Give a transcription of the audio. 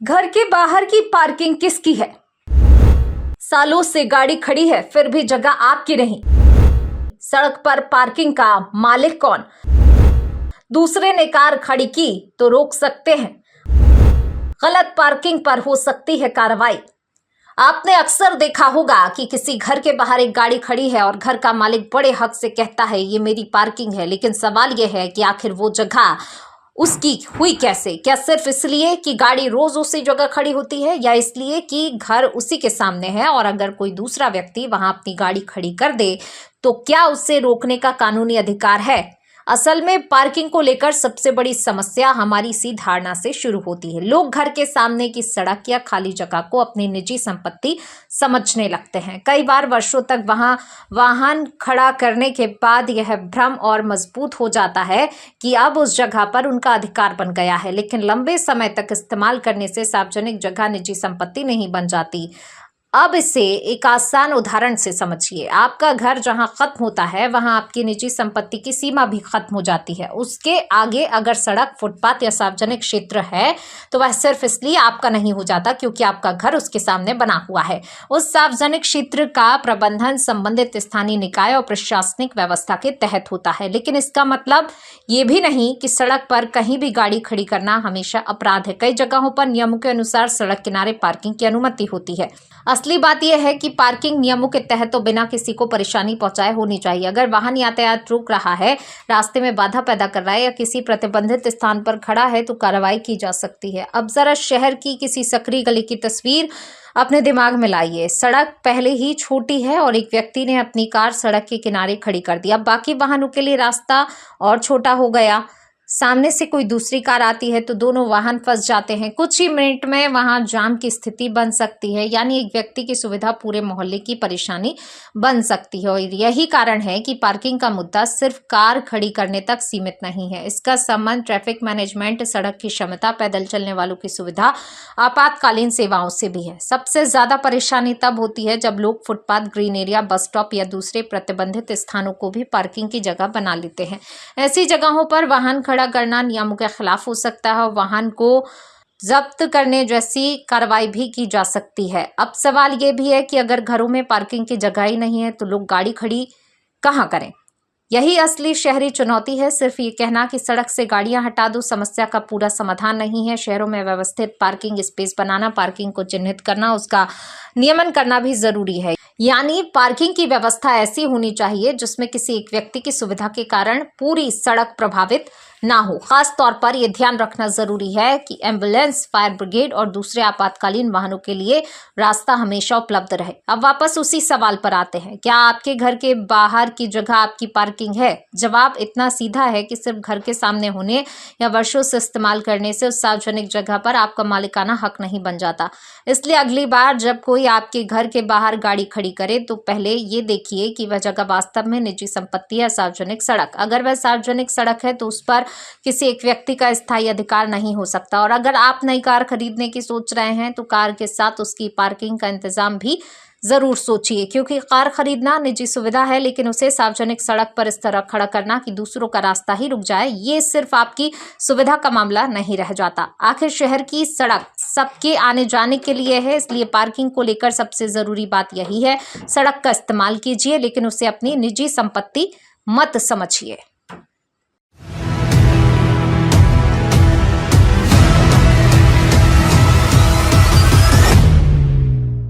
घर के बाहर की पार्किंग किसकी है? सालों से गाड़ी खड़ी है फिर भी जगह आपकी नहीं। सड़क पर पार्किंग का मालिक कौन? दूसरे ने कार खड़ी की तो रोक सकते हैं। गलत पार्किंग पर हो सकती है कार्रवाई। आपने अक्सर देखा होगा कि किसी घर के बाहर एक गाड़ी खड़ी है और घर का मालिक बड़े हक से कहता है ये मेरी पार्किंग है, लेकिन सवाल यह है कि आखिर वो जगह उसकी हुई कैसे? क्या सिर्फ इसलिए कि गाड़ी रोज उसी जगह खड़ी होती है, या इसलिए कि घर उसी के सामने है और अगर कोई दूसरा व्यक्ति वहां अपनी गाड़ी खड़ी कर दे तो क्या उसे रोकने का कानूनी अधिकार है? असल में पार्किंग को लेकर सबसे बड़ी समस्या हमारी इसी धारणा से शुरू होती है। लोग घर के सामने की सड़क या खाली जगह को अपनी निजी संपत्ति समझने लगते हैं। कई बार वर्षों तक वहां वाहन खड़ा करने के बाद यह भ्रम और मजबूत हो जाता है कि अब उस जगह पर उनका अधिकार बन गया है, लेकिन लंबे समय तक इस्तेमाल करने से सार्वजनिक जगह निजी संपत्ति नहीं बन जाती। अब इसे एक आसान उदाहरण से समझिए। आपका घर जहां खत्म होता है वहां आपकी निजी संपत्ति की सीमा भी खत्म हो जाती है। उसके आगे अगर सड़क, फुटपाथ या सार्वजनिक क्षेत्र है तो वह सिर्फ इसलिए आपका नहीं हो जाता क्योंकि आपका घर उसके सामने बना हुआ है। उस सार्वजनिक क्षेत्र का प्रबंधन संबंधित स्थानीय निकाय और प्रशासनिक व्यवस्था के तहत होता है, लेकिन इसका मतलब ये भी नहीं कि सड़क पर कहीं भी गाड़ी खड़ी करना हमेशा अपराध है। कई जगहों पर नियमों के अनुसार सड़क किनारे पार्किंग की अनुमति होती है। असली बात यह है कि पार्किंग नियमों के तहत तो बिना किसी को परेशानी पहुंचाए होनी चाहिए। अगर वाहन यातायात रोक रहा है, रास्ते में बाधा पैदा कर रहा है या किसी प्रतिबंधित स्थान पर खड़ा है तो कार्रवाई की जा सकती है। अब जरा शहर की किसी सकरी गली की तस्वीर अपने दिमाग में लाइए। सड़क पहले ही छोटी है और एक व्यक्ति ने अपनी कार सड़क के किनारे खड़ी कर दी। अब बाकी वाहनों के लिए रास्ता और छोटा हो गया। सामने से कोई दूसरी कार आती है तो दोनों वाहन फंस जाते हैं। कुछ ही मिनट में वहां जाम की स्थिति बन सकती है, यानी एक व्यक्ति की सुविधा पूरे मोहल्ले की परेशानी बन सकती है। और यही कारण है कि पार्किंग का मुद्दा सिर्फ कार खड़ी करने तक सीमित नहीं है। इसका संबंध ट्रैफिक मैनेजमेंट, सड़क की क्षमता, पैदल चलने वालों की सुविधा, आपातकालीन सेवाओं से भी है। सबसे ज्यादा परेशानी तब होती है जब लोग footpath, green area, bus stop या दूसरे प्रतिबंधित स्थानों को भी पार्किंग की जगह बना लेते हैं। ऐसी जगहों पर वाहन खड़ा करना नियमों के खिलाफ हो सकता है और वाहन को जब्त करने जैसी कार्रवाई भी की जा सकती है। अब सवाल ये भी है कि अगर घरों में पार्किंग की जगह ही नहीं है तो लोग गाड़ी खड़ी कहाँ करें? यही असली शहरी चुनौती है। सिर्फ ये कहना कि सड़क से गाड़ियां हटा दो समस्या का पूरा समाधान नहीं है। शहरों में व्यवस्थित पार्किंग स्पेस बनाना, पार्किंग को चिन्हित करना, उसका नियमन करना भी जरूरी है। यानी पार्किंग की व्यवस्था ऐसी होनी चाहिए जिसमें किसी एक व्यक्ति की सुविधा के कारण पूरी सड़क प्रभावित ना हो। खास तौर पर यह ध्यान रखना जरूरी है कि एम्बुलेंस, फायर ब्रिगेड और दूसरे आपातकालीन वाहनों के लिए रास्ता हमेशा उपलब्ध रहे। अब वापस उसी सवाल पर आते हैं, क्या आपके घर के बाहर की जगह आपकी पार्किंग है? जवाब इतना सीधा है कि सिर्फ घर के सामने होने या वर्षों से इस्तेमाल करने से उस सार्वजनिक जगह पर आपका मालिकाना हक नहीं बन जाता। इसलिए अगली बार जब कोई आपके घर के बाहर गाड़ी खड़ी करे तो पहले ये देखिए कि वह जगह वास्तव में निजी संपत्ति या सार्वजनिक सड़क। अगर वह सार्वजनिक सड़क है तो उस पर किसी एक व्यक्ति का स्थायी अधिकार नहीं हो सकता। और अगर आप नई कार खरीदने की सोच रहे हैं तो कार के साथ उसकी पार्किंग का इंतजाम भी जरूर सोचिए, क्योंकि कार खरीदना निजी सुविधा है, लेकिन उसे सार्वजनिक सड़क पर इस तरह खड़ा करना कि दूसरों का रास्ता ही रुक जाए, ये सिर्फ आपकी सुविधा का मामला नहीं रह जाता। आखिर शहर की सड़क सबके आने जाने के लिए है, इसलिए पार्किंग को लेकर सबसे जरूरी बात यही है, सड़क का इस्तेमाल कीजिए लेकिन उसे अपनी निजी संपत्ति मत समझिए।